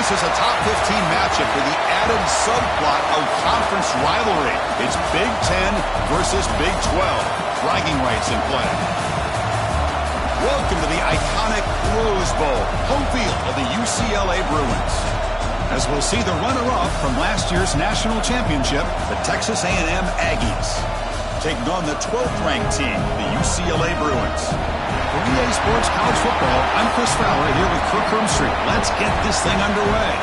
This is a top 15 matchup with the added subplot of conference rivalry. It's Big 10 versus Big 12. Bragging rights in play. Welcome to the iconic Rose Bowl, home field of the UCLA Bruins. As we'll see the runner-up from last year's national championship, the Texas A&M Aggies, taking on the 12th-ranked team, the UCLA Bruins. For EA Sports College Football, I'm Chris Fowler here with Kirk Hermstreet. Let's get this thing underway.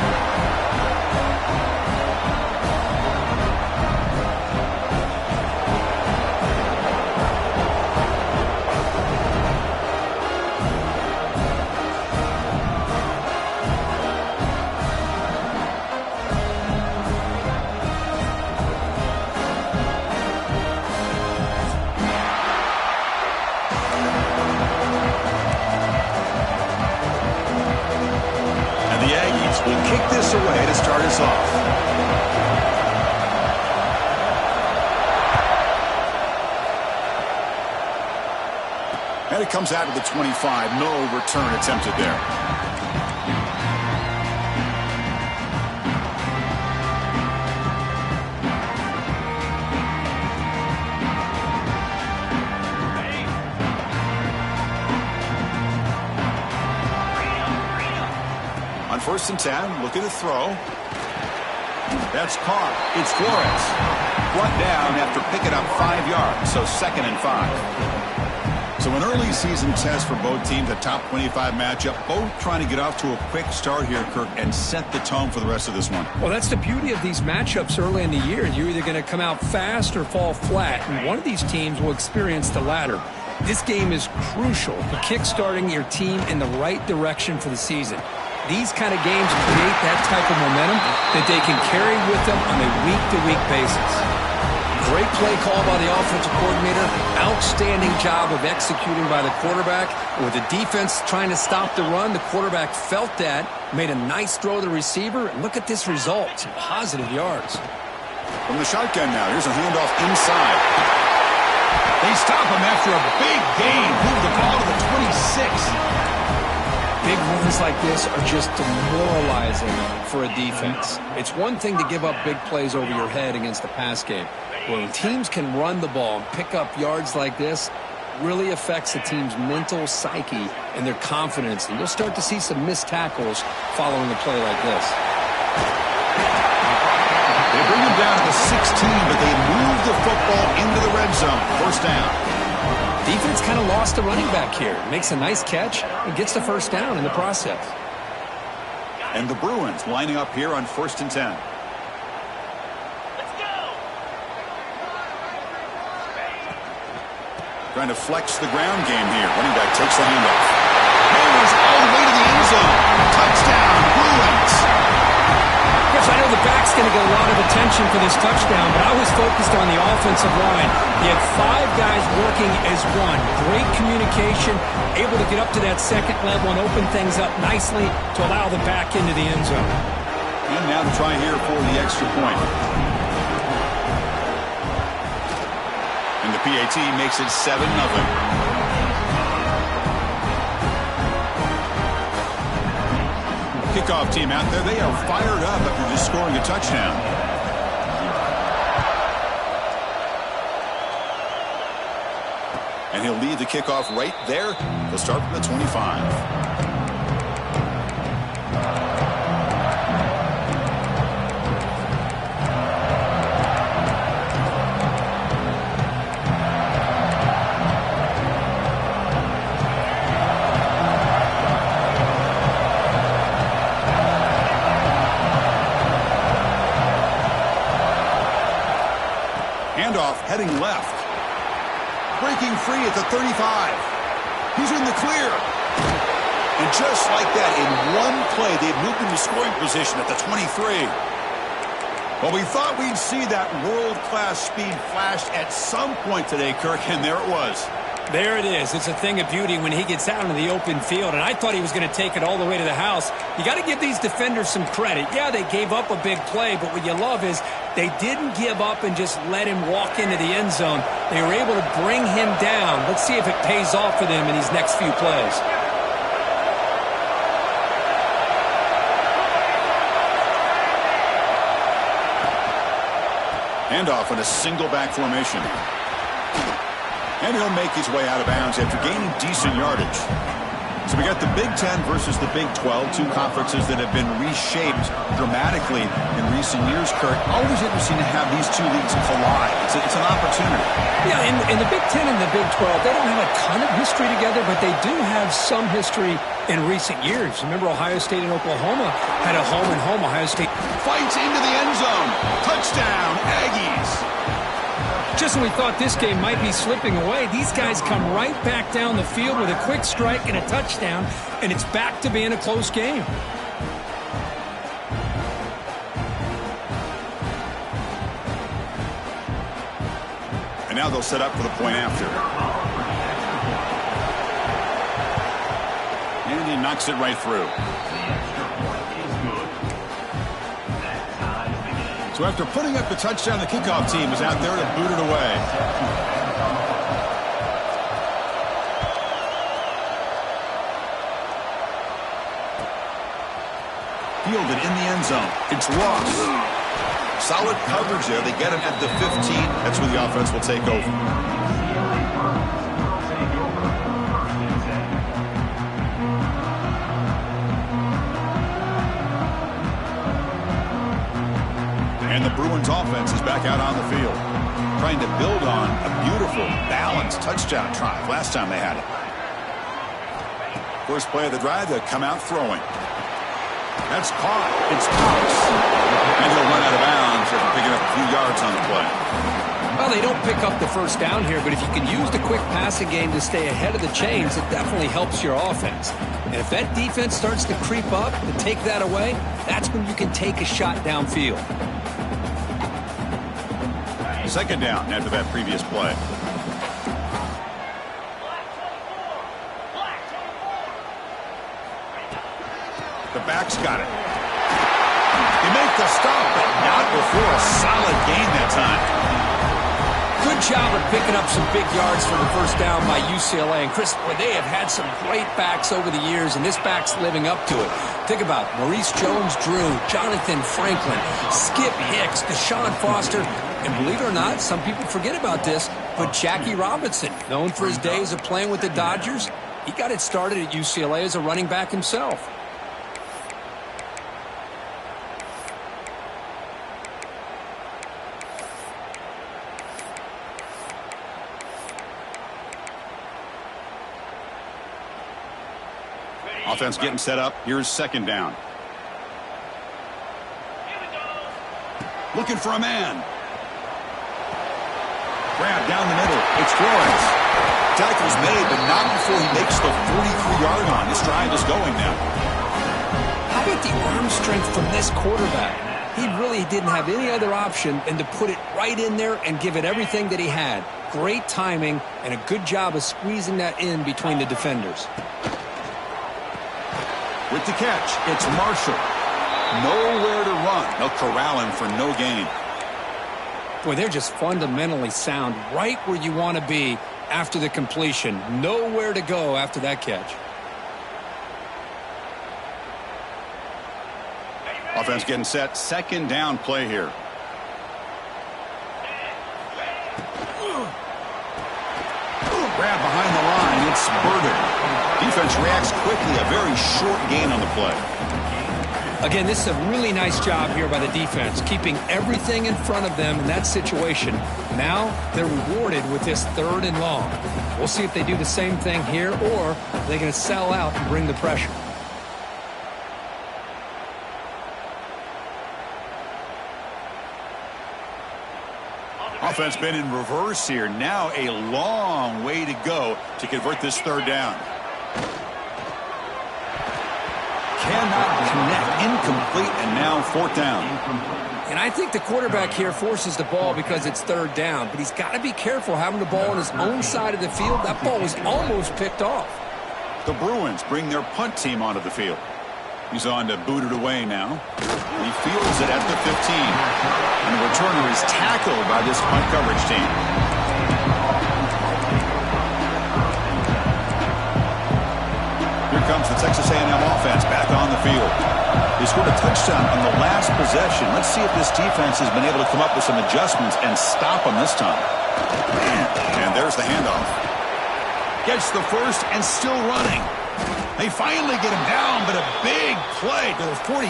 We'll kick this away to start us off. And it comes out of the 25. No return attempted there. First and 10, looking to throw. That's caught. It's Flores. Brought down after picking up 5 yards, so 2nd and 5. So an early season test for both teams, a top 25 matchup. Both trying to get off to a quick start here, Kirk, and set the tone for the rest of this one. Well, that's the beauty of these matchups early in the year. You're either going to come out fast or fall flat, and one of these teams will experience the latter. This game is crucial for kick-starting your team in the right direction for the season. These kind of games create that type of momentum that they can carry with them on a week-to-week basis. Great play call by the offensive coordinator. Outstanding job of executing by the quarterback. With the defense trying to stop the run, the quarterback felt that, made a nice throw to the receiver. And look at this result, some positive yards. From the shotgun now, here's a handoff inside. They stop him after a big gain. Move the ball to the 26. Big runs like this are just demoralizing for a defense. It's one thing to give up big plays over your head against the pass game. When teams can run the ball and pick up yards like this, really affects the team's mental psyche and their confidence. And you'll start to see some missed tackles following a play like this. They bring him down to the 16, but they move the football into the red zone. First down. Defense kind of lost the running back here. Makes a nice catch and gets the first down in the process. And the Bruins lining up here on 1st and 10. Let's go. Trying to flex the ground game here. Running back takes the handoff. Hammers all the way to the end zone. Touchdown, Bruins. Yes, I know the back's going to get a lot of attention for this touchdown, but I was focused on the offensive line. You had 5 guys working as one. Great communication, able to get up to that second level and open things up nicely to allow the back into the end zone. And now to try here for the extra point. And the PAT makes it 7-0. Kickoff team out there, they are fired up after just scoring a touchdown. And he'll lead the kickoff right there. He'll start from the 25. Handoff heading left. Breaking free at the 35. He's in the clear. And just like that, in one play, they've moved into scoring position at the 23. Well, we thought we'd see that world-class speed flashed at some point today, Kirk, and there it was. There it is. It's a thing of beauty when he gets out into the open field, and I thought he was going to take it all the way to the house. You got to give these defenders some credit. Yeah, they gave up a big play, but what you love is they didn't give up and just let him walk into the end zone. They were able to bring him down. Let's see if it pays off for them in these next few plays. Handoff in a single back formation. And he'll make his way out of bounds after gaining decent yardage. So we got the Big Ten versus the Big 12, two conferences that have been reshaped dramatically in recent years, Kurt. Always interesting to have these two leagues collide. It's an opportunity. Yeah, in the Big Ten and the Big 12, they don't have a ton of history together, but they do have some history in recent years. Remember, Ohio State and Oklahoma had a home-and-home. Ohio State fights into the end zone. Touchdown, Aggies. Just when we thought this game might be slipping away, these guys come right back down the field with a quick strike and a touchdown, and it's back to being a close game. And now they'll set up for the point after. And he knocks it right through. So after putting up the touchdown, the kickoff team is out there to boot it away. Fielded in the end zone. It's Ross. Solid coverage there. They get him at the 15. That's where the offense will take over. And the Bruins offense is back out on the field, trying to build on a beautiful, balanced touchdown drive last time they had it. First play of the drive, they come out throwing. That's caught. It's Cox. And he'll run out of bounds after picking up a few yards on the play. Well, they don't pick up the first down here, but if you can use the quick passing game to stay ahead of the chains, it definitely helps your offense. And if that defense starts to creep up and take that away, that's when you can take a shot downfield. Second down after that previous play. The back's got it. He made the stop, but not before a solid gain that time. Good job of picking up some big yards for the first down by UCLA. And Chris, boy, they have had some great backs over the years, and this back's living up to it. Think about Maurice Jones-Drew, Jonathan Franklin, Skip Hicks, Deshaun Foster, and believe it or not, some people forget about this, but Jackie Robinson, known for his days of playing with the Dodgers, he got it started at UCLA as a running back himself. Offense getting set up. Here's second down. Looking for a man. Grab down the middle. It's Flores. Tackle's made, but not before he makes the 43-yard line. This drive is going now. How about the arm strength from this quarterback? He really didn't have any other option than to put it right in there and give it everything that he had. Great timing and a good job of squeezing that in between the defenders. With the catch, it's Marshall. Nowhere to run. They'll corral him for no gain. Boy, they're just fundamentally sound right where you want to be after the completion. Nowhere to go after that catch. Offense getting set. Second down play here. Grab behind the line. It's spurted. Defense reacts quickly. A very short gain on the play. Again, this is a really nice job here by the defense, keeping everything in front of them in that situation. Now they're rewarded with this third and long. We'll see if they do the same thing here, or they're going to sell out and bring the pressure. Offense been in reverse here. Now a long way to go to convert this third down. Cannot connect. Incomplete, and now fourth down. And I think the quarterback here forces the ball because it's third down, but he's got to be careful having the ball on his own side of the field. That ball was almost picked off. The Bruins bring their punt team onto the field. He's on to boot it away now. He fields it at the 15. And the returner is tackled by this punt coverage team. Here comes the Texas A&M offense back on the field. They scored a touchdown on the last possession. Let's see if this defense has been able to come up with some adjustments and stop them this time. And there's the handoff. Gets the first and still running. They finally get him down, but a big play to the 46.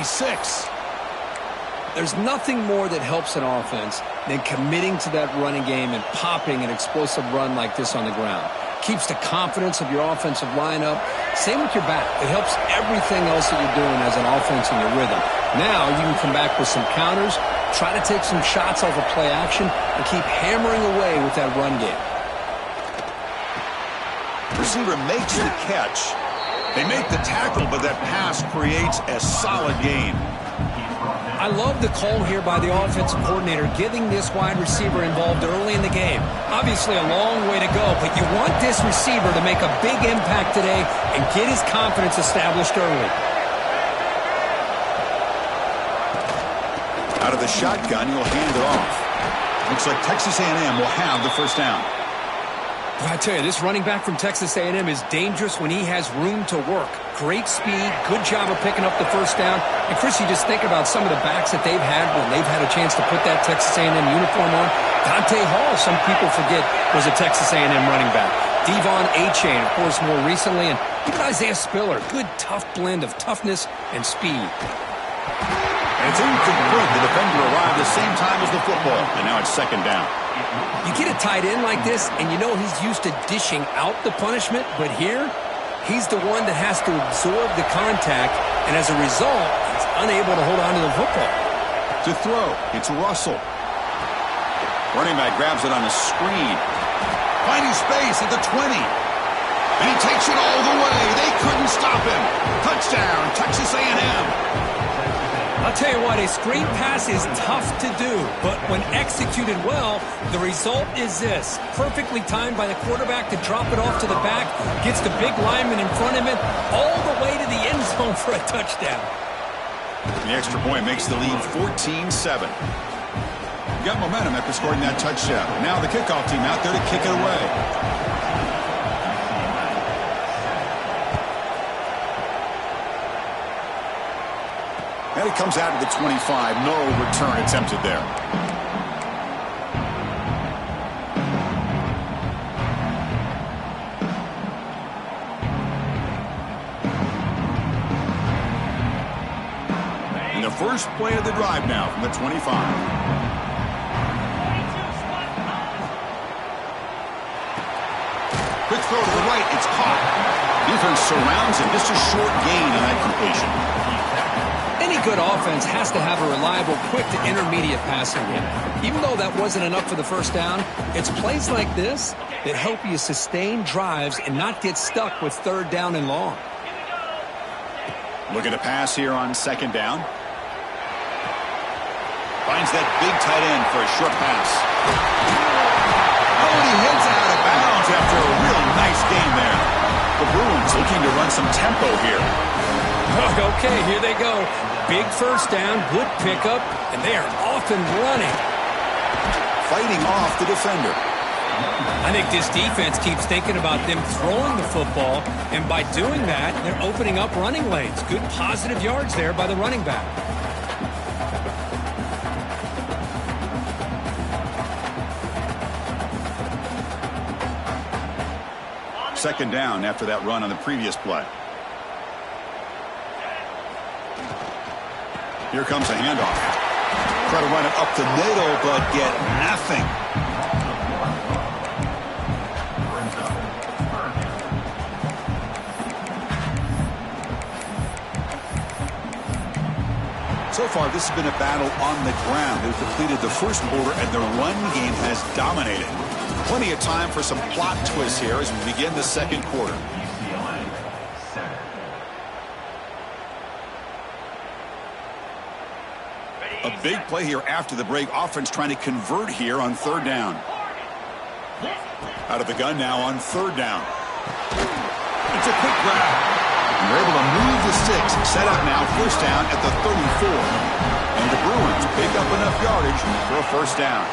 There's nothing more that helps an offense than committing to that running game and popping an explosive run like this on the ground. Keeps the confidence of your offensive lineup. Same with your back. It helps everything else that you're doing as an offense in your rhythm. Now you can come back with some counters, try to take some shots off of play action, and keep hammering away with that run game. Receiver makes the catch. They make the tackle, but that pass creates a solid gain. I love the call here by the offensive coordinator, getting this wide receiver involved early in the game. Obviously a long way to go, but you want this receiver to make a big impact today and get his confidence established early. Out of the shotgun, he'll hand it off. Looks like Texas A&M will have the first down. I tell you, this running back from Texas A&M is dangerous when he has room to work. Great speed, good job of picking up the first down. And Chris, you just think about some of the backs that they've had when they've had a chance to put that Texas A&M uniform on. Dante Hall, some people forget, was a Texas A&M running back. Devon Achane, of course, more recently. And even Isaiah Spiller, good tough blend of toughness and speed. And it's incomplete. The defender arrived the same time as the football. And now it's second down. You get a tight end like this, and you know he's used to dishing out the punishment, but here, he's the one that has to absorb the contact, and as a result, he's unable to hold on to the football. To throw, it's Russell. Running back grabs it on a screen. Finding space at the 20. And he takes it all the way. They couldn't stop him. Touchdown, Texas A&M. I'll tell you what, a screen pass is tough to do, but when executed well, the result is this. Perfectly timed by the quarterback to drop it off to the back, gets the big lineman in front of him, all the way to the end zone for a touchdown. The extra point makes the lead 14-7. Got momentum after scoring that touchdown. Now the kickoff team out there to kick it away. And it comes out to the 25. No return attempted there. And the first play of the drive now from the 25. Quick throw to the right. It's caught. Defense surrounds him. Just a short gain on that completion. Any good offense has to have a reliable, quick to intermediate passing game. Even though that wasn't enough for the first down, it's plays like this that help you sustain drives and not get stuck with third down and long. Looking to pass here on second down. Finds that big tight end for a short pass. Oh, and he heads out of bounds after a really nice game there. The Bruins looking to run some tempo here. Okay, here they go. Big first down, good pickup, and they are off and running. Fighting off the defender. I think this defense keeps thinking about them throwing the football, and by doing that, they're opening up running lanes. Good positive yards there by the running back. Second down after that run on the previous play. Here comes a handoff. Try to run it up the middle, but get nothing. So far, this has been a battle on the ground. They've completed the first quarter, and the run game has dominated. Plenty of time for some plot twists here as we begin the second quarter. A big play here after the break. Offense trying to convert here on third down. Out of the gun now on third down. It's a quick grab. And they're able to move the sticks. Set up now, first down at the 34. And the Bruins pick up enough yardage for a first down.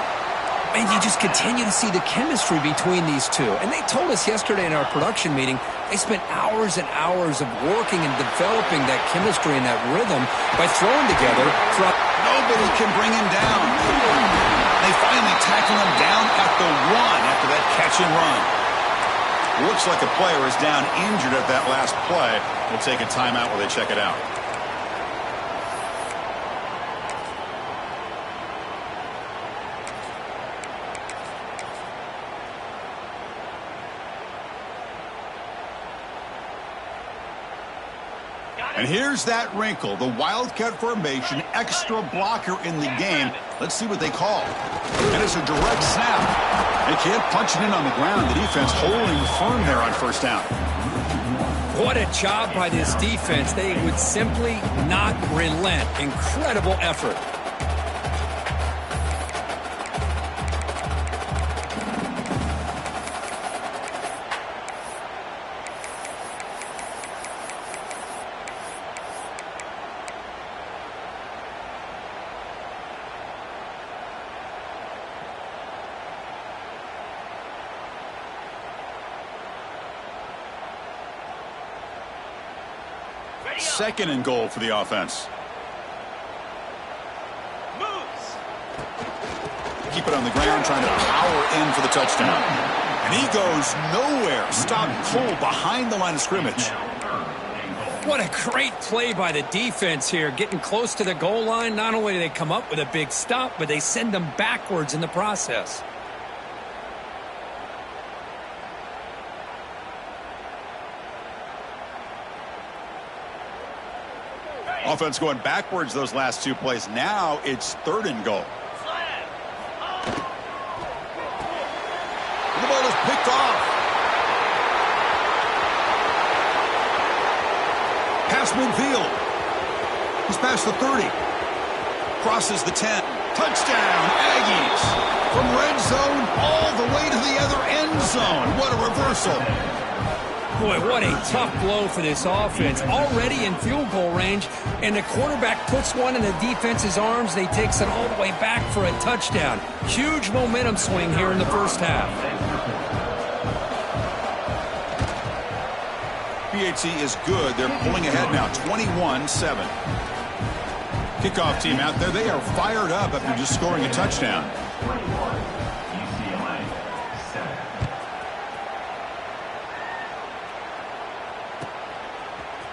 And you just continue to see the chemistry between these two. And they told us yesterday in our production meeting, they spent hours and hours of working and developing that chemistry and that rhythm by throwing together. Nobody can bring him down. They finally tackle him down at the 1 after that catch and run. Looks like a player is down injured at that last play. We'll take a timeout while they check it out. And here's that wrinkle, the Wildcat formation, extra blocker in the game. Let's see what they call. And it's a direct snap. They can't punch it in on the ground. The defense holding firm there on first down. What a job by this defense. They would simply not relent. Incredible effort. Second and goal for the offense. Moves. Keep it on the ground, trying to power in for the touchdown. And he goes nowhere. Stopped cold behind the line of scrimmage. What a great play by the defense here. Getting close to the goal line, not only do they come up with a big stop, but they send them backwards in the process. Offense going backwards those last two plays. Now it's third and goal. The ball is picked off. Pass midfield. He's past the 30. Crosses the 10. Touchdown, Aggies. From red zone all the way to the other end zone. What a reversal. Boy, what a tough blow for this offense. Already in field goal range, and the quarterback puts one in the defense's arms. They takes it all the way back for a touchdown. Huge momentum swing here in the first half. PHC is good. They're pulling ahead now, 21-7. Kickoff team out there. They are fired up after just scoring a touchdown.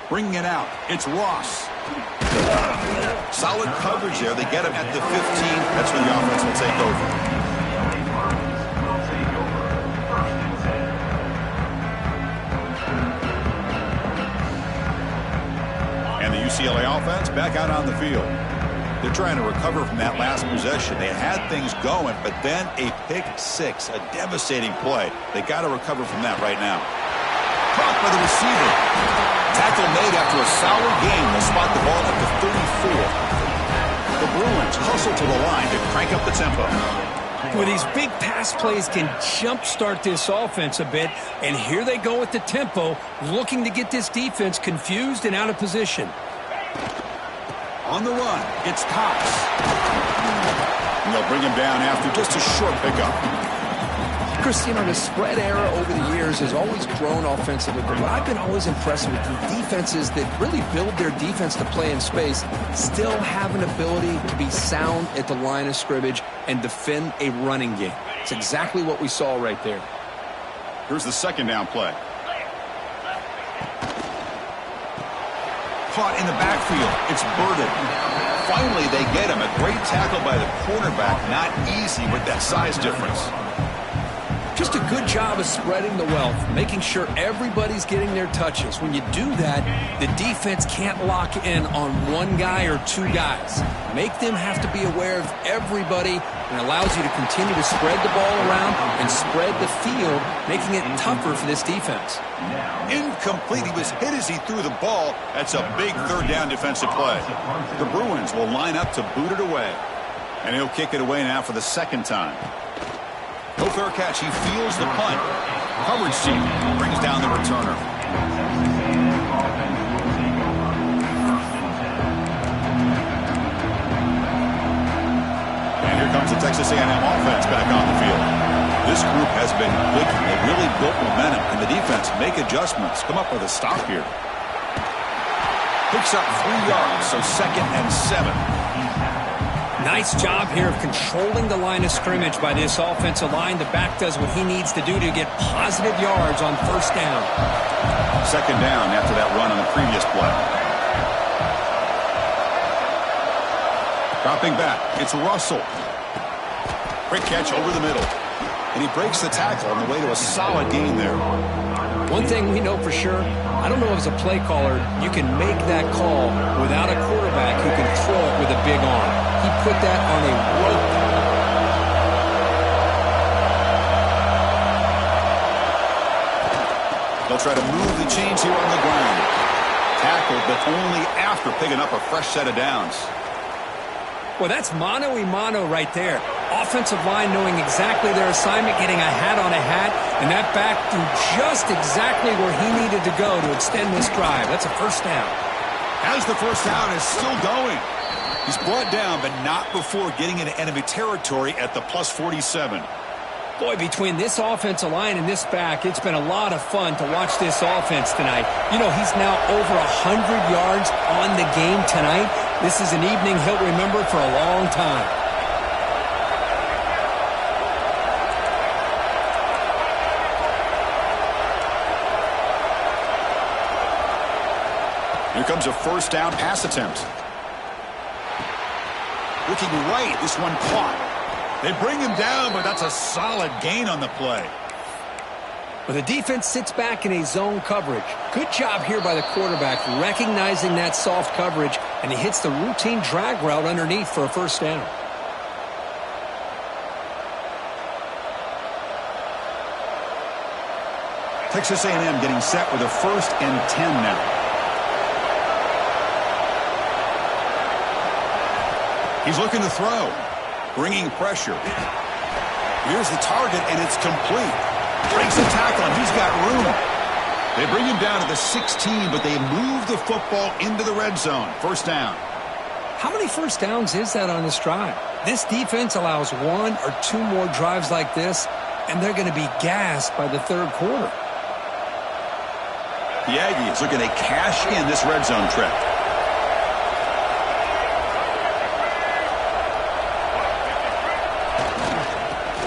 Bringing it out. It's Ross. Solid coverage there. They get him at the 15. That's when the offense will take over. And the UCLA offense back out on the field. They're trying to recover from that last possession. They had things going, but then a pick six, a devastating play. They got to recover from that right now. Caught by the receiver. Tackle made after a solid game. They'll spot the ball at the 34. The Bruins hustle to the line to crank up the tempo. Well, these big pass plays can jumpstart this offense a bit, and here they go with the tempo, looking to get this defense confused and out of position. On the run, it's Cox. And they'll bring him down after just a short pickup. Chris, you know, the spread era over the years has always grown offensively, but what I've been always impressed with the defenses that really build their defense to play in space still have an ability to be sound at the line of scrimmage and defend a running game. It's exactly what we saw right there. Here's the second down play. Caught in the backfield. It's Burden. Finally, they get him. A great tackle by the cornerback. Not easy with that size difference. Just a good job of spreading the wealth, making sure everybody's getting their touches. When you do that, the defense can't lock in on one guy or two guys. Make them have to be aware of everybody, and allows you to continue to spread the ball around and spread the field, making it tougher for this defense. Incomplete. He was hit as he threw the ball. That's a big third down defensive play. The Bruins will line up to boot it away. And he'll kick it away now for the second time. No fair catch. He feels the punt. Coverage team brings down the returner. And here comes the Texas A&M offense back on the field. This group has been clicking. They really built momentum, and the defense make adjustments. Come up with a stop here. Picks up 3 yards, so 2nd and 7. Nice job here of controlling the line of scrimmage by this offensive line. The back does what he needs to do to get positive yards on 1st down. 2nd down after that run on the previous play. Dropping back, it's Russell. Quick catch over the middle. And he breaks the tackle on the way to a solid gain there. One thing we know for sure, I don't know as a play caller, you can make that call without a quarterback who can throw it with a big arm. He put that on a rope. They'll try to move the chains here on the ground. Tackled, but only after picking up a fresh set of downs. Well, that's mano-a-mano right there. Offensive line knowing exactly their assignment, getting a hat on a hat, and that back threw just exactly where he needed to go to extend this drive. That's a 1st down. As the 1st down is still going. He's brought down, but not before getting into enemy territory at the +47. Boy, between this offensive line and this back, it's been a lot of fun to watch this offense tonight. You know, he's now over 100 yards on the game tonight. This is an evening he'll remember for a long time. Here comes a 1st down pass attempt. Looking right, this one caught. They bring him down, but that's a solid gain on the play. Well, the defense sits back in a zone coverage. Good job here by the quarterback, recognizing that soft coverage, and he hits the routine drag route underneath for a 1st down. Texas A&M getting set with a 1st and 10 now. He's looking to throw. Bringing pressure. Here's the target, and it's complete. Breaks the tackle, and he's got room. They bring him down to the 16, but they move the football into the red zone. 1st down. How many 1st downs is that on this drive? This defense allows 1 or 2 more drives like this, and they're going to be gassed by the 3rd quarter. The Aggies looking to cash in this red zone trip.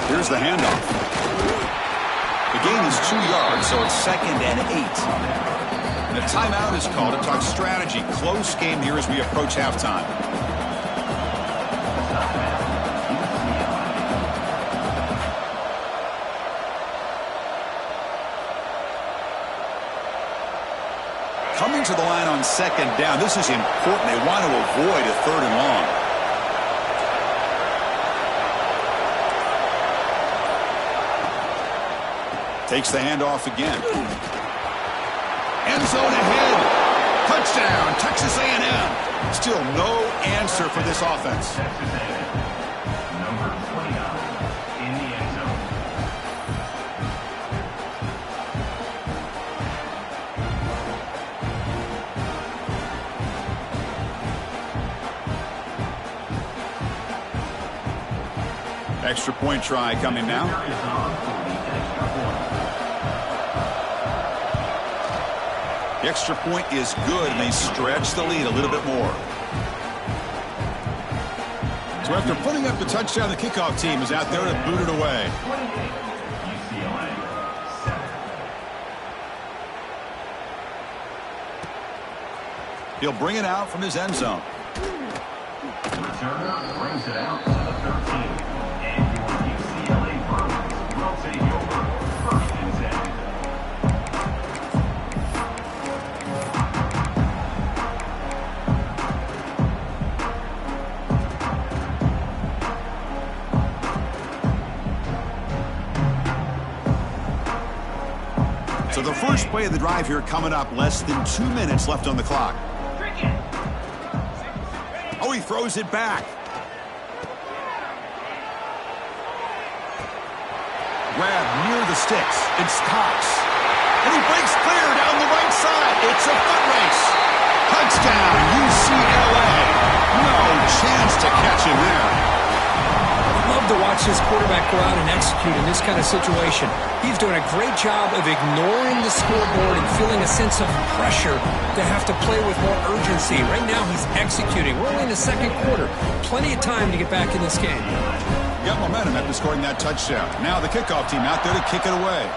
Here's the handoff. The gain is 2 yards, so it's 2nd and 8. And a timeout is called to talk strategy. Close game here as we approach halftime. Coming to the line on 2nd down. This is important. They want to avoid a 3rd and long. Takes the handoff again. End zone ahead. Touchdown, Texas A&M. Still no answer for this offense. Number 29 in the end zone. Extra point try coming now. The extra point is good, and they stretch the lead a little bit more. So after putting up the touchdown, the kickoff team is out there to boot it away. He'll bring it out from his end zone. The returner brings it out to the 13. And your UCLA Bruins will take over 1st and 10. So the first play of the drive here coming up, less than 2 minutes left on the clock. Oh, he throws it back. Grab near the sticks. It's Cox. And he breaks clear down the right side. It's a foot race. Touchdown, UCLA. No chance to catch him there. Love to watch this quarterback go out and execute in this kind of situation. He's doing a great job of ignoring the scoreboard and feeling a sense of pressure to have to play with more urgency. Right now, he's executing. We're only in the second quarter. Plenty of time to get back in this game. Got momentum after scoring that touchdown. Now the kickoff team out there to kick it away.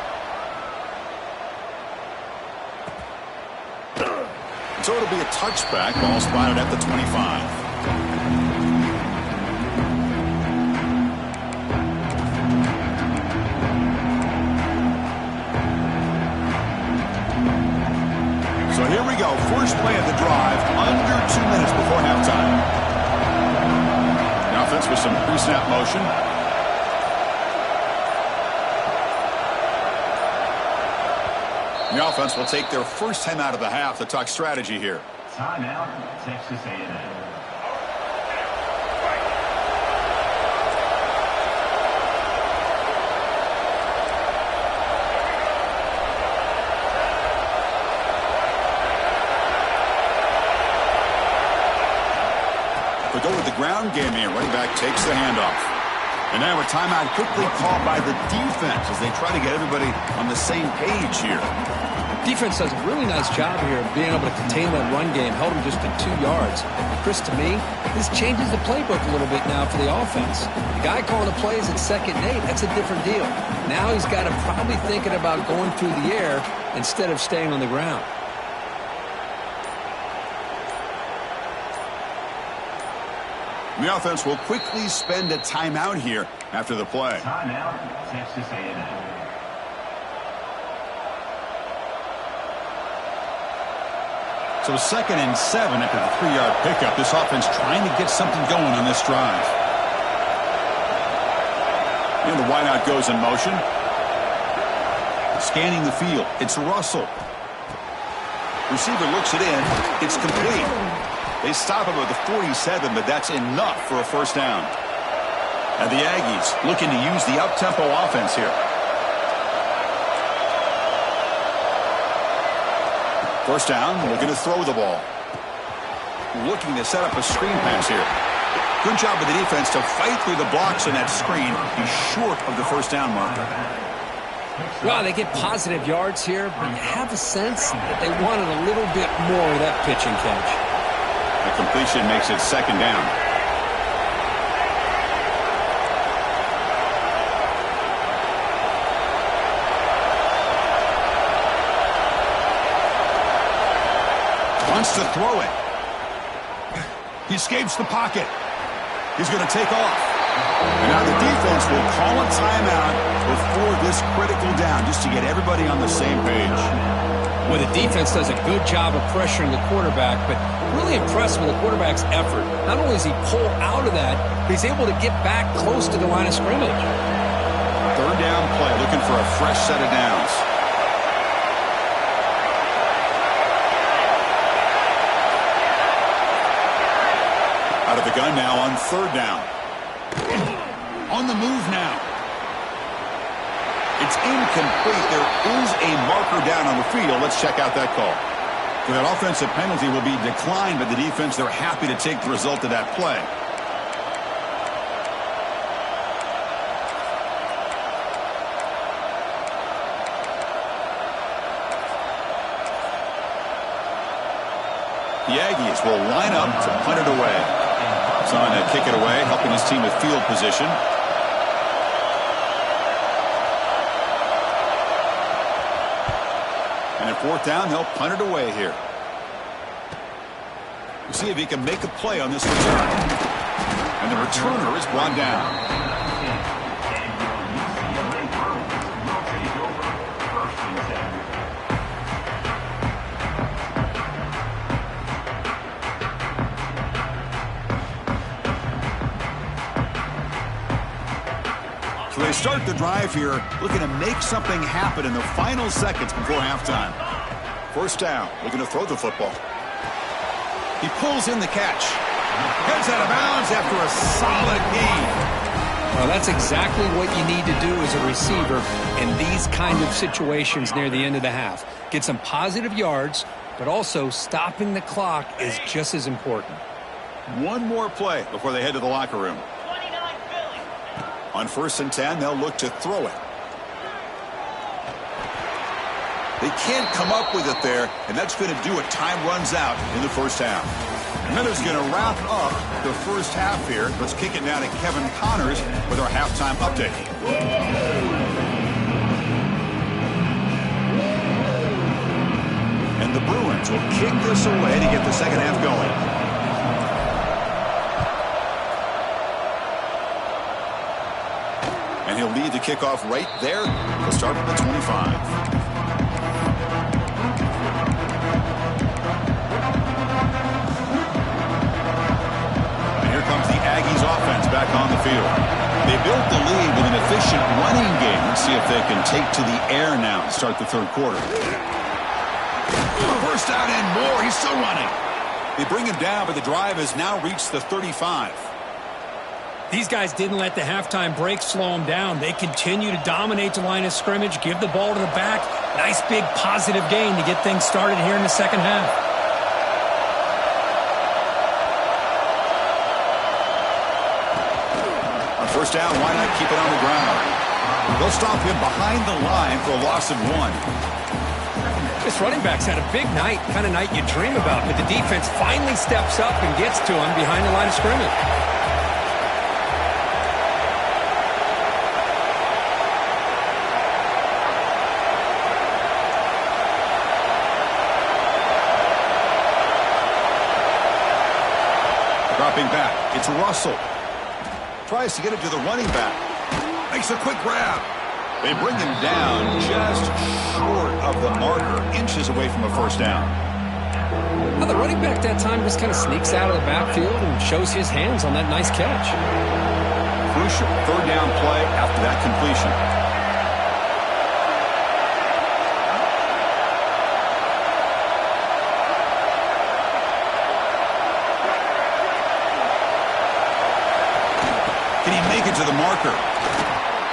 So it'll be a touchback. Ball spotted at the 25. So here we go. First play of the drive, under 2 minutes before halftime. The offense with some pre-snap motion. The offense will take their first time out of the half to talk strategy here. Timeout, Texas A&M. We go with the ground game here. Running back takes the handoff. And now a timeout quickly called by the defense as they try to get everybody on the same page here. Defense does a really nice job here of being able to contain that run game. Held him just to 2 yards. Chris, to me, this changes the playbook a little bit now for the offense. The guy calling the plays at 2nd and 8, that's a different deal. Now he's got to probably thinking about going through the air instead of staying on the ground. The offense will quickly spend a timeout here after the play. Timeout, Texas A&M. So 2nd and 7 after the 3-yard pickup. This offense trying to get something going on this drive. And the wideout goes in motion. Scanning the field. It's Russell. Receiver looks it in. It's complete. They stop him at the 47, but that's enough for a first down. And the Aggies looking to use the up-tempo offense here. First down, looking to throw the ball. Looking to set up a screen pass here. Good job of the defense to fight through the blocks in that screen. He's short of the first down marker. Well, they get positive yards here, but you have a sense that they wanted a little bit more of that pitch and catch. The completion makes it 2nd down. Wants to throw it. He escapes the pocket. He's going to take off. And now the defense will call a timeout before this critical down, just to get everybody on the same page. Well, the defense does a good job of pressuring the quarterback, but really impressed with the quarterback's effort. Not only does he pull out of that, but he's able to get back close to the line of scrimmage. 3rd down play, looking for a fresh set of downs. Out of the gun now on 3rd down. On the move now. It's incomplete. There is a marker down on the field. Let's check out that call. So that offensive penalty will be declined by the defense. They're happy to take the result of that play. The Aggies will line up to punt it away. Son to kick it away, helping his team with field position. And at 4th down, they'll punt it away here. We'll see if he can make a play on this return. And the returner is brought down. So they start the drive here, looking to make something happen in the final seconds before halftime. First down, looking to throw the football. He pulls in the catch. Heads out of bounds after a solid gain. Well, that's exactly what you need to do as a receiver in these kind of situations near the end of the half. Get some positive yards, but also stopping the clock is just as important. One more play before they head to the locker room. On 1st and 10, they'll look to throw it. They can't come up with it there, and that's going to do it. Time runs out in the first half. And then it's going to wrap up the first half here. Let's kick it down to Kevin Connors with our halftime update. And the Bruins will kick this away to get the second half going. And he'll lead the kickoff right there. He'll start with the 25. Aggies offense back on the field. They built the lead with an efficient running game. Let's see if they can take to the air now and start the third quarter. First down and more. He's still running. They bring him down, but the drive has now reached the 35. These guys didn't let the halftime break slow them down. They continue to dominate the line of scrimmage, give the ball to the back. Nice big positive gain to get things started here in the second half. First down, why not keep it on the ground? They'll stop him behind the line for a loss of 1. This running back's had a big night, kind of night you dream about, but the defense finally steps up and gets to him behind the line of scrimmage. Dropping back, it's Russell. Tries to get it to the running back. Makes a quick grab. They bring him down just short of the marker, inches away from a first down. Well, the running back that time just kind of sneaks out of the backfield and shows his hands on that nice catch. Crucial third down play after that completion. To the marker.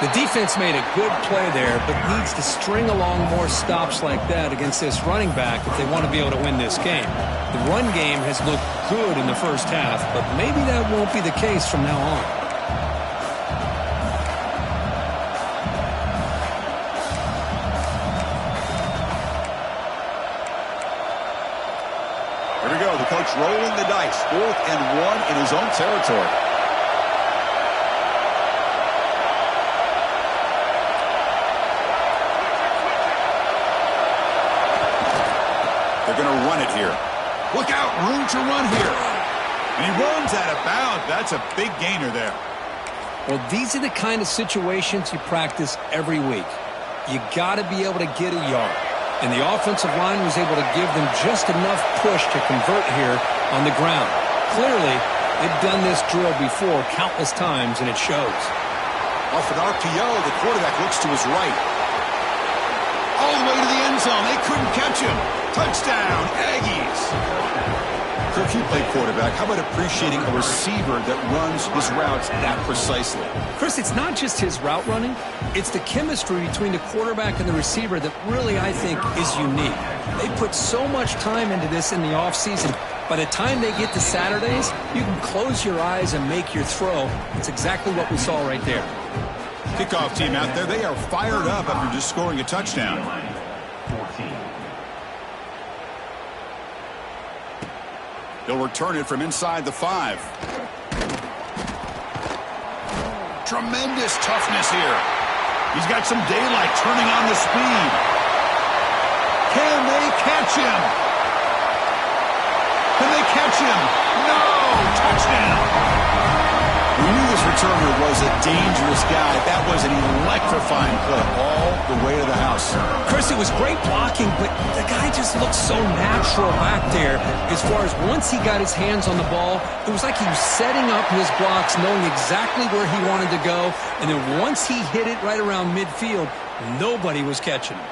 The defense made a good play there, but needs to string along more stops like that against this running back if they want to be able to win this game. The run game has looked good in the first half, but maybe that won't be the case from now on. Here we go. The coach rolling the dice. 4th and 1 in his own territory. They're going to run it here. Look out, room to run here. And he runs out of bounds. That's a big gainer there. Well, these are the kind of situations you practice every week. You got to be able to get a yard. And the offensive line was able to give them just enough push to convert here on the ground. Clearly, they've done this drill before countless times, and it shows. Off an RPO, the quarterback looks to his right. All the way to the end zone. They couldn't catch him. Touchdown, Aggies. So if you play quarterback, how about appreciating a receiver that runs his routes that precisely? Chris, it's not just his route running. It's the chemistry between the quarterback and the receiver that really, I think, is unique. They put so much time into this in the offseason. By the time they get to Saturdays, you can close your eyes and make your throw. It's exactly what we saw right there. Kickoff team out there, they are fired up after just scoring a touchdown. 14. They'll return it from inside the 5. Tremendous toughness here. He's got some daylight turning on the speed. Can they catch him? Can they catch him? No! Touchdown! We knew this returner was a dangerous guy. That was an electrifying play all the way to the house. Chris, it was great blocking, but the guy just looked so natural back there. As far as once he got his hands on the ball, it was like he was setting up his blocks, knowing exactly where he wanted to go. And then once he hit it right around midfield, nobody was catching him.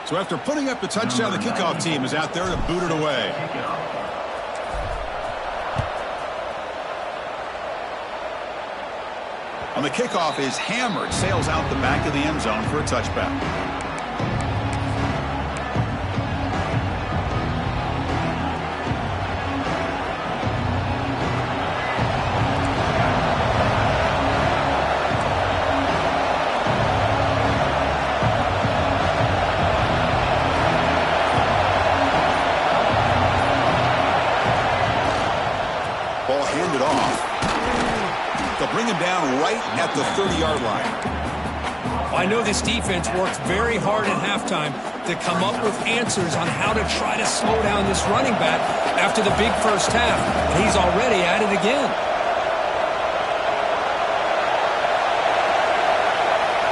So after putting up the touchdown, the kickoff team is out there to boot it away. On the kickoff is hammered, sails out the back of the end zone for a touchback. Ball handed off. They'll bring him down right at the 30-yard line. I know this defense worked very hard at halftime to come up with answers on how to try to slow down this running back after the big first half. And he's already at it again.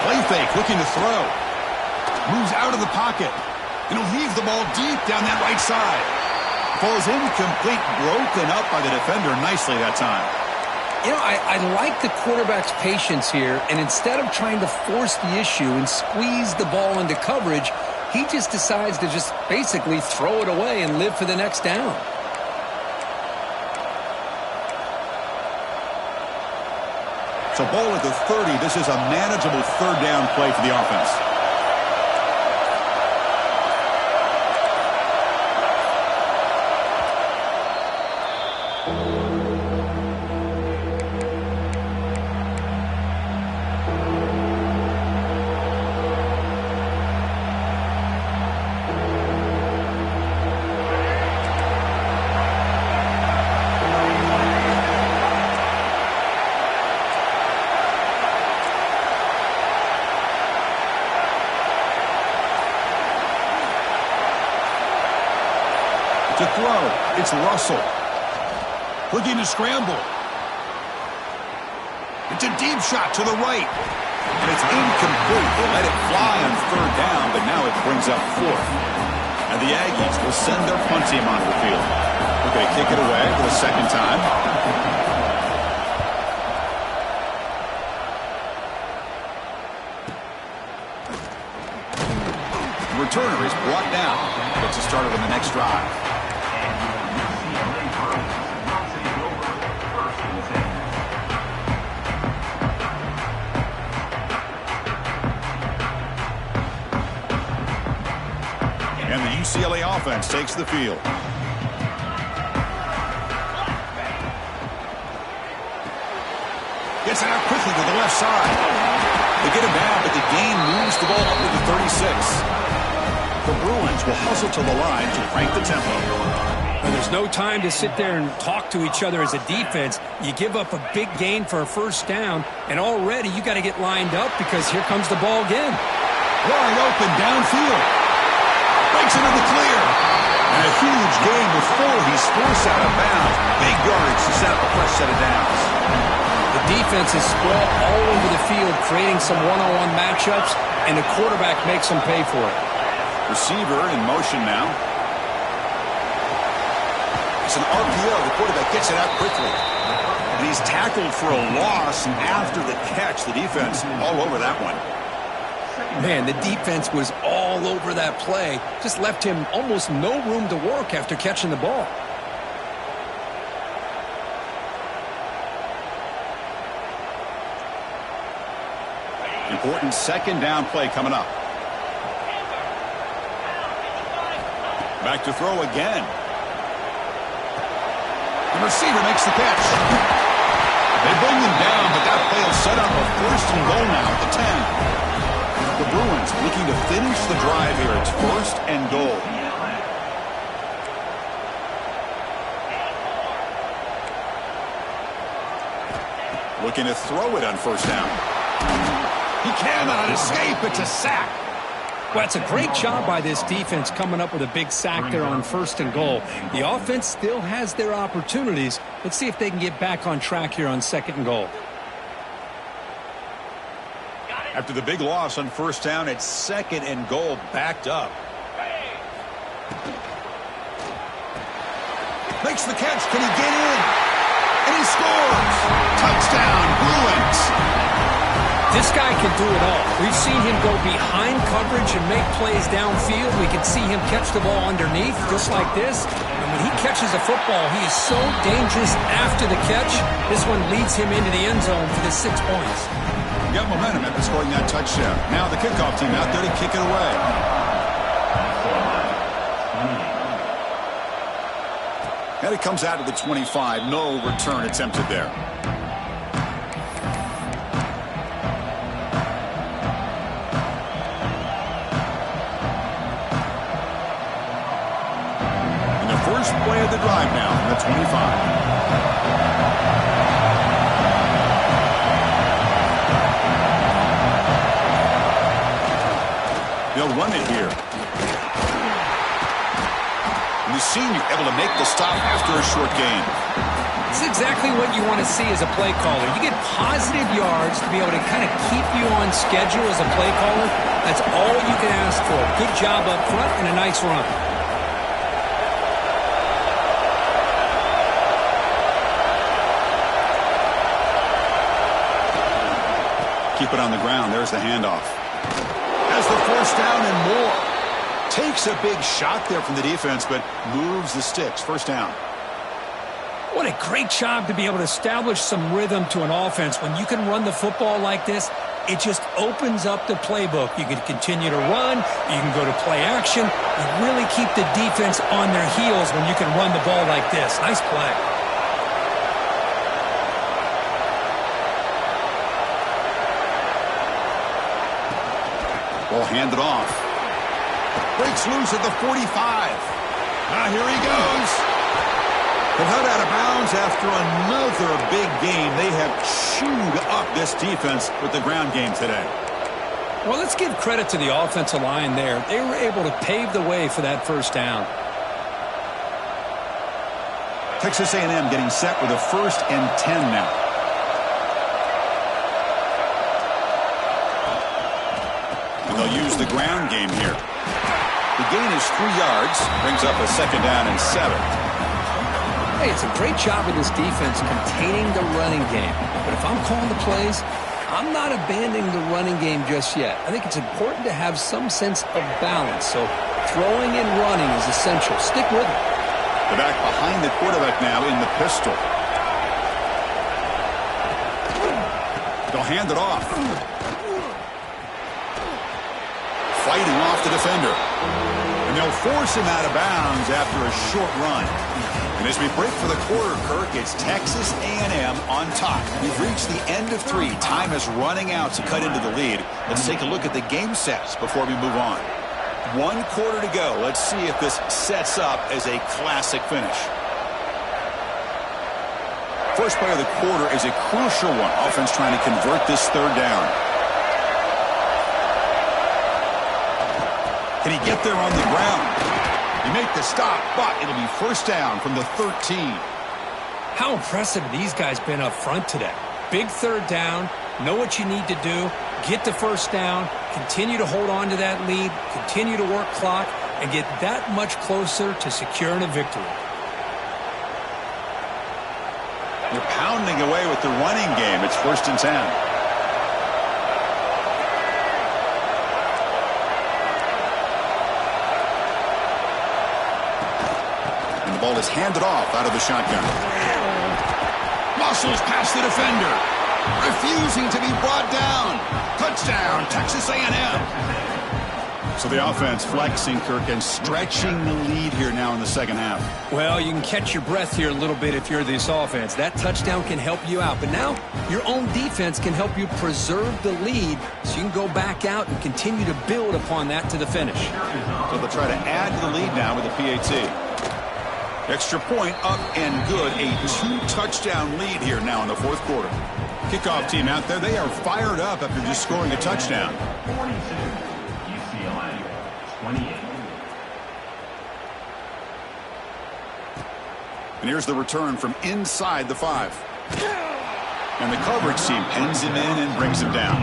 Play fake, looking to throw. Moves out of the pocket. And he'll leave the ball deep down that right side. Falls incomplete, broken up by the defender nicely that time. You know, I like the quarterback's patience here, and instead of trying to force the issue and squeeze the ball into coverage, he just decides to just basically throw it away and live for the next down. So ball at the 30. This is a manageable third down play for the offense. To throw, it's Russell. Looking to scramble. It's a deep shot to the right. And it's incomplete. They let it fly on third down, but now it brings up fourth. And the Aggies will send their punt team onto the field. They're going to kick it away for the second time. The returner is brought down. Gets us started on the next drive. And the UCLA offense takes the field. Gets it out quickly to the left side. They get him down, but the gain moves the ball up to the 36. The Bruins will hustle to the line to crank the tempo. Well, there's no time to sit there and talk to each other as a defense. You give up a big gain for a first down, and already you got to get lined up because here comes the ball again. Wide open downfield. Breaks into the clear. And a huge gain before he's forced out of bounds. Big yardage to set up a fresh set of downs. The defense is spread all over the field, creating some one-on-one matchups, and the quarterback makes them pay for it. Receiver in motion now. It's an RPO. The quarterback gets it out quickly. And he's tackled for a loss after the catch. The defense all over that one. Man, the defense was all over that play. Just left him almost no room to work after catching the ball. Important second down play coming up. Back to throw again. The receiver makes the catch. They bring him down, but that play will set up a first and goal now at the 10. The Bruins looking to finish the drive here. It's first and goal. Looking to throw it on first down. He cannot escape. It's a sack. Well, it's a great job by this defense coming up with a big sack there on first and goal. The offense still has their opportunities. Let's see if they can get back on track here on second and goal. After the big loss on first down, it's second and goal, backed up. Makes the catch. Can he get in? And he scores. Touchdown, Bruins. This guy can do it all. We've seen him go behind coverage and make plays downfield. We can see him catch the ball underneath, just like this. And when he catches a football, he is so dangerous after the catch. This one leads him into the end zone for the 6 points. Got momentum after scoring that touchdown. Now the kickoff team out there to kick it away. And it comes out to the 25. No return attempted there. And the first play of the drive now from the 25. run it here. And the senior able to make the stop after a short gain. This is exactly what you want to see as a play caller. You get positive yards to be able to kind of keep you on schedule as a play caller. That's all you can ask for. Good job up front and a nice run. Keep it on the ground. There's the handoff. Has the first down and more. Takes a big shot there from the defense, but moves the sticks. First down. What a great job to be able to establish some rhythm to an offense. When you can run the football like this, it just opens up the playbook. You can continue to run. You can go to play action. You really keep the defense on their heels when you can run the ball like this. Nice play. Ball handed off. Breaks loose at the 45. Now here he goes. But held out of bounds after another big game. They have chewed up this defense with the ground game today. Well, let's give credit to the offensive line there. They were able to pave the way for that first down. Texas A&M getting set with a 1st and 10 now. And they'll use the ground game here. The gain is 3 yards, brings up a 2nd down and 7. Hey, it's a great job of this defense containing the running game. But if I'm calling the plays, I'm not abandoning the running game just yet. I think it's important to have some sense of balance. So throwing and running is essential. Stick with it. They're back behind the quarterback now in the pistol. They'll hand it off. Fighting off the defender. And they'll force him out of bounds after a short run. And as we break for the quarter, Kirk, it's Texas A&M on top. We've reached the end of 3. Time is running out to cut into the lead. Let's take a look at the game sets before we move on. 1 quarter to go. Let's see if this sets up as a classic finish. First play of the quarter is a crucial one. Offense trying to convert this 3rd down. Can he get there on the ground? You make the stop, but it'll be 1st down from the 13. How impressive these guys been up front today. Big 3rd down, know what you need to do, get the 1st down, continue to hold on to that lead, continue to work clock, and get that much closer to securing a victory. They're pounding away with the running game. It's 1st and 10. Ball is handed off out of the shotgun. Muscles past the defender. Refusing to be brought down. Touchdown, Texas A&M. So the offense flexing, Kirk, and stretching the lead here now in the 2nd half. Well, you can catch your breath here a little bit if you're this offense. That touchdown can help you out. But now your own defense can help you preserve the lead so you can go back out and continue to build upon that to the finish. So they'll try to add to the lead now with the PAT. Extra point up and good. A 2-touchdown lead here now in the 4th quarter. Kickoff team out there. They are fired up after just scoring a touchdown. 42, UCLA, 28. And here's the return from inside the 5. And the coverage team pens him in and brings him down.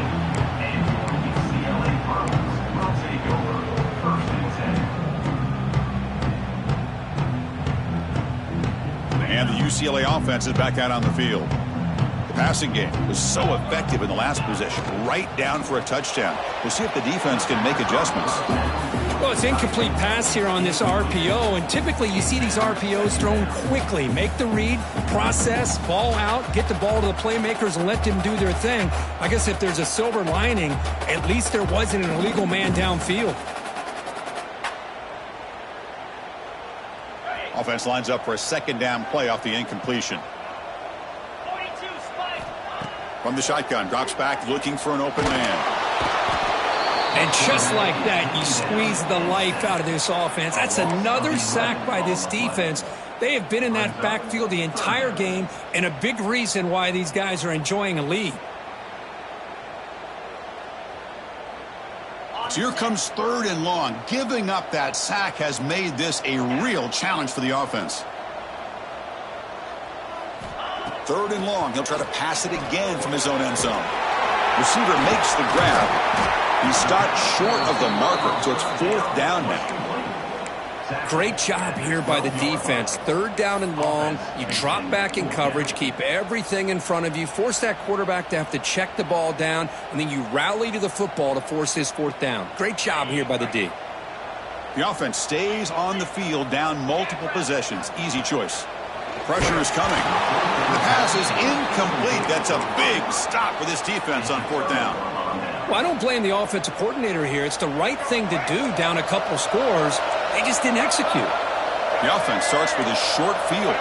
And your UCLA Bruins will take over 1st and 10. And the UCLA offense is back out on the field. The passing game was so effective in the last possession, right down for a touchdown. We'll see if the defense can make adjustments. Well, it's incomplete pass here on this RPO, and typically you see these RPOs thrown quickly. Make the read, process, ball out, get the ball to the playmakers and let them do their thing. I guess if there's a silver lining, at least there wasn't an illegal man downfield. Offense lines up for a 2nd down play off the incompletion. 42, spike. From the shotgun, drops back looking for an open man. And just like that, you squeeze the life out of this offense. That's another sack by this defense. They have been in that backfield the entire game, and a big reason why these guys are enjoying a lead. So here comes 3rd and long. Giving up that sack has made this a real challenge for the offense. 3rd and long. He'll try to pass it again from his own end zone. Receiver makes the grab. He stopped short of the marker, so it's 4th down now. Great job here by the defense. 3rd down and long. You drop back in coverage, keep everything in front of you, force that quarterback to have to check the ball down, and then you rally to the football to force his 4th down. Great job here by the D. The offense stays on the field down multiple possessions. Easy choice. Pressure is coming. The pass is incomplete. That's a big stop for this defense on 4th down. Well, I don't blame the offensive coordinator here. It's the right thing to do down a couple scores. They just didn't execute. The offense starts with a short field.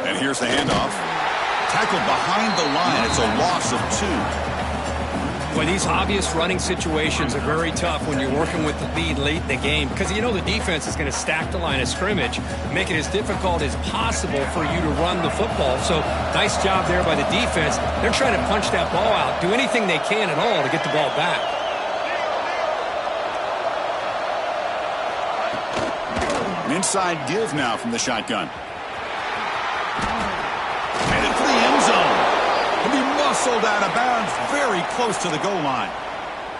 And here's the handoff. Tackled behind the line. It's a loss of 2. Well, these obvious running situations are very tough when you're working with the lead late in the game because you know the defense is going to stack the line of scrimmage, make it as difficult as possible for you to run the football. So nice job there by the defense. They're trying to punch that ball out, do anything they can at all to get the ball back. An inside give now from the shotgun. Headed for the end zone. He'll be muscled out of bounds very close to the goal line.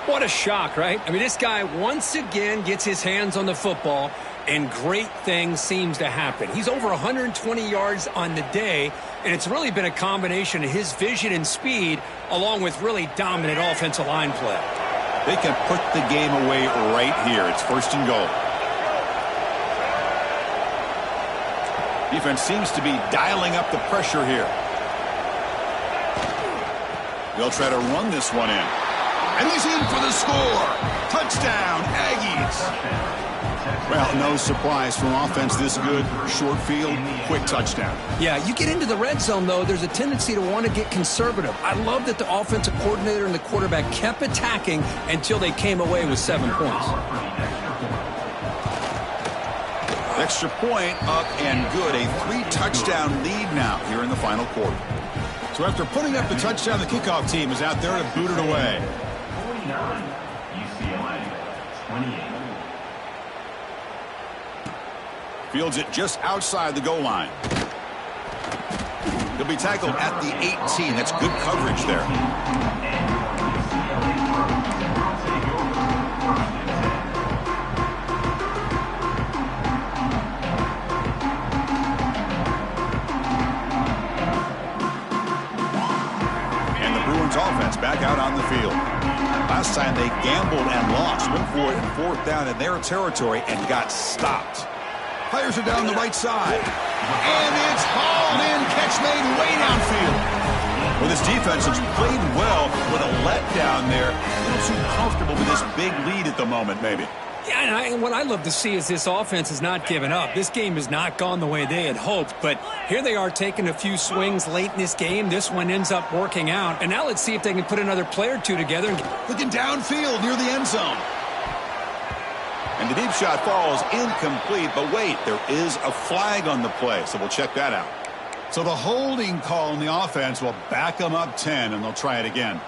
What a shock, right? I mean, this guy once again gets his hands on the football, and great things seems to happen. He's over 120 yards on the day, and it's really been a combination of his vision and speed along with really dominant offensive line play. They can put the game away right here. It's 1st and goal. Defense seems to be dialing up the pressure here. They'll try to run this one in. And he's in for the score. Touchdown, Aggies. Well, no surprise from offense this good. Short field, quick touchdown. Yeah, you get into the red zone, though, there's a tendency to want to get conservative. I love that the offensive coordinator and the quarterback kept attacking until they came away with 7 points. Extra point up and good. A 3-touchdown lead now here in the final quarter. So after putting up the touchdown, the kickoff team is out there to boot it away. 49, UCLA, 28. Fields it just outside the goal line. He'll be tackled at the 18. That's good coverage there. Offense back out on the field. Last time they gambled and lost. Went for it in 4th down in their territory and got stopped. Players are down the right side. And it's hauled in. Catch made way downfield. Well, this defense has played well with a letdown there. A little too comfortable with this big lead at the moment, maybe. Yeah, and what I love to see is this offense has not given up. This game has not gone the way they had hoped, but here they are taking a few swings late in this game. This one ends up working out, and now let's see if they can put another play or two together. Looking downfield near the end zone. And the deep shot falls incomplete, but wait, there is a flag on the play, so we'll check that out. So the holding call on the offense will back them up 10, and they'll try it again.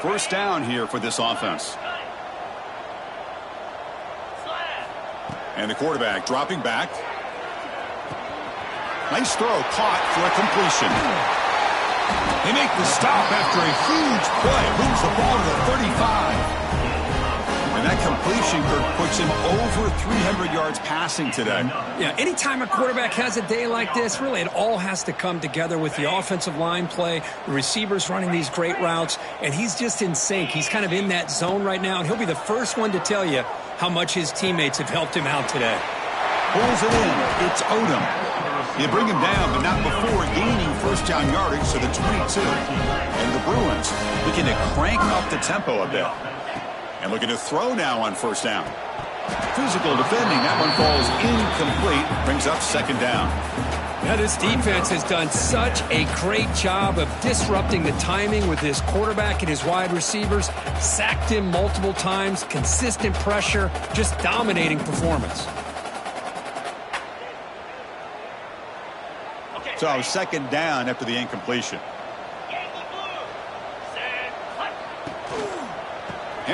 First down here for this offense. And the quarterback dropping back. Nice throw, caught for a completion. They make the stop after a huge play. Moves the ball to the 35. And that completion, Kirk, puts him over 300 yards passing today. Yeah, anytime a quarterback has a day like this, really it all has to come together with the offensive line play, the receivers running these great routes, and he's just in sync. He's kind of in that zone right now, and he'll be the first one to tell you how much his teammates have helped him out today. Pulls it in. It's Odom. You bring him down, but not before gaining first down yardage to the 22. And the Bruins looking to crank up the tempo a bit. And looking to throw now on first down. Physical defending. That one falls incomplete. Brings up second down. Now this defense has done such a great job of disrupting the timing with his quarterback and his wide receivers. Sacked him multiple times. Consistent pressure. Just dominating performance. So second down after the incompletion.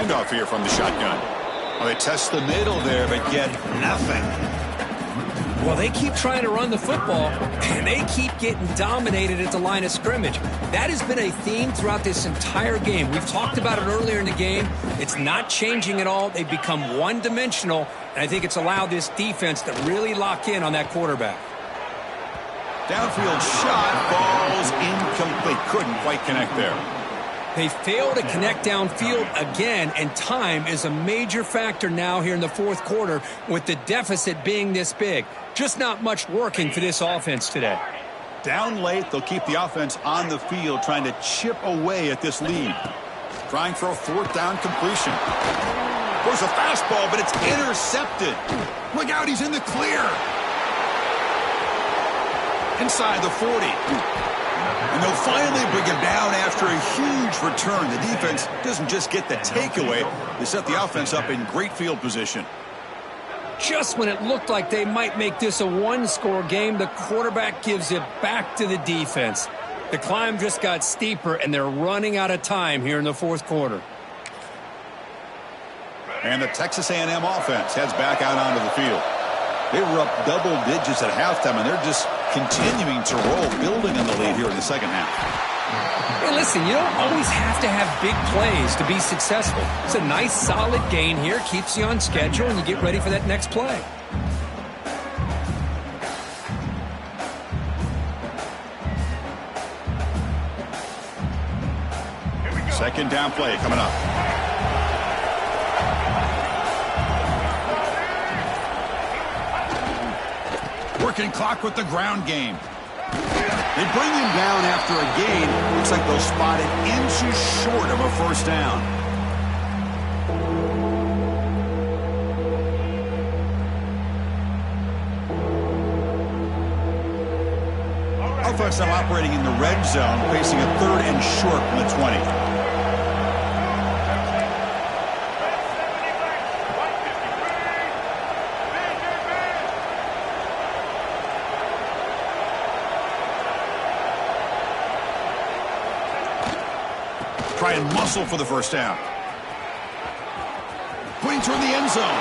Handoff here from the shotgun. Well, they test the middle there, but get nothing. Well, they keep trying to run the football, and they keep getting dominated at the line of scrimmage. That has been a theme throughout this entire game. We've talked about it earlier in the game. It's not changing at all. They've become one-dimensional, and I think it's allowed this defense to really lock in on that quarterback. Downfield shot falls incomplete. Couldn't quite connect there. They fail to connect downfield again, and time is a major factor now here in the fourth quarter with the deficit being this big. Just not much working for this offense today. Down late, they'll keep the offense on the field trying to chip away at this lead. Trying for a fourth down completion. There's a fastball, but it's intercepted. Look out, he's in the clear. Inside the 40. And they'll finally bring him down after a huge return. The defense doesn't just get the takeaway. They set the offense up in great field position. Just when it looked like they might make this a one-score game, the quarterback gives it back to the defense. The climb just got steeper, and they're running out of time here in the fourth quarter. And the Texas A&M offense heads back out onto the field. They were up double digits at halftime, and they're just continuing to roll, building on the lead here in the second half. Hey, listen, you don't always have to have big plays to be successful. It's a nice, solid gain here, keeps you on schedule, and you get ready for that next play. Second down play coming up. Working clock with the ground game. They bring him down after a gain. Looks like they'll spot it inches short of a first down. Offense now operating in the red zone, facing a third and short from the 20. Try and muscle for the first down. Putting toward the end zone.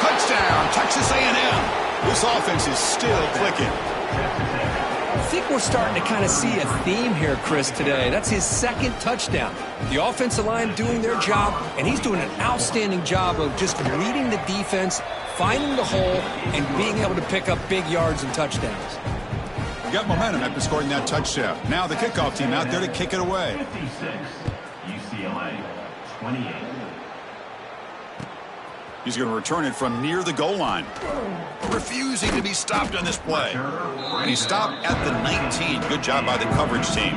Touchdown, Texas A&M. This offense is still clicking. I think we're starting to kind of see a theme here, Chris, today. That's his second touchdown. The offensive line doing their job, and he's doing an outstanding job of just reading the defense, finding the hole, and being able to pick up big yards and touchdowns. Got momentum after scoring that touchdown. Now the kickoff team out there to kick it away. 56, UCLA, 28. He's going to return it from near the goal line. Refusing to be stopped on this play. And he stopped at the 19. Good job by the coverage team.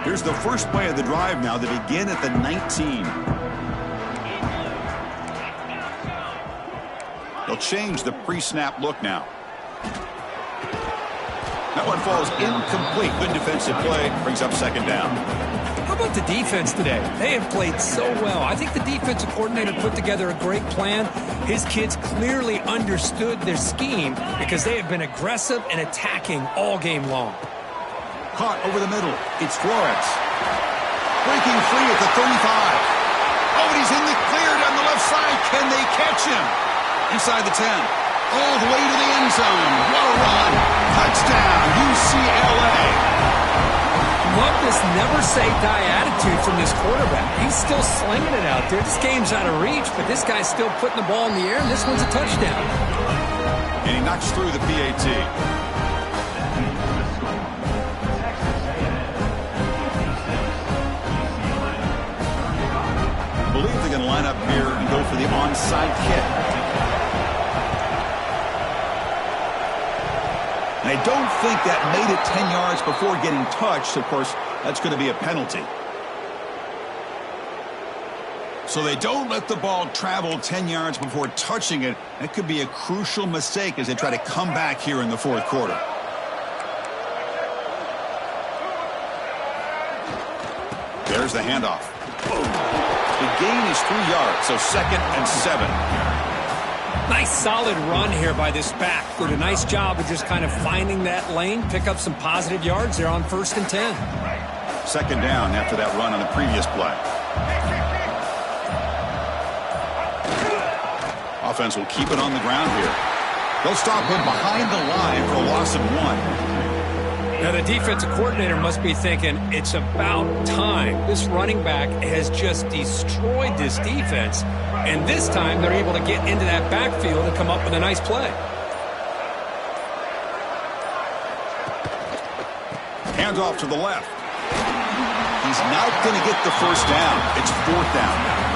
Here's the first play of the drive now. They begin at the 19. They'll change the pre-snap look now. That one falls incomplete. Good defensive play. Brings up second down. How about the defense today? They have played so well. I think the defensive coordinator put together a great plan. His kids clearly understood their scheme because they have been aggressive and attacking all game long. Caught over the middle. It's Flores. Breaking free at the 35. Oh, and he's in the clear down the left side. Can they catch him? Inside the 10. All the way to the end zone. What a run. Touchdown, UCLA. Love this never-say-die attitude from this quarterback. He's still slinging it out there. This game's out of reach, but this guy's still putting the ball in the air, and this one's a touchdown. And he knocks through the PAT. I believe they're going to line up here and go for the onside kick. And I don't think that made it 10 yards before getting touched. Of course, that's going to be a penalty. So they don't let the ball travel 10 yards before touching it. That could be a crucial mistake as they try to come back here in the fourth quarter. There's the handoff. The gain is 3 yards, so 2nd and 7. Nice solid run here by this back. Did a nice job of just kind of finding that lane, pick up some positive yards there on 1st and 10. Second down after that run on the previous play. Offense will keep it on the ground here. They'll stop him behind the line for a loss of 1. Now the defensive coordinator must be thinking, it's about time. This running back has just destroyed this defense, and this time they're able to get into that backfield and come up with a nice play. Hands off to the left. He's not going to get the first down. It's 4th down now.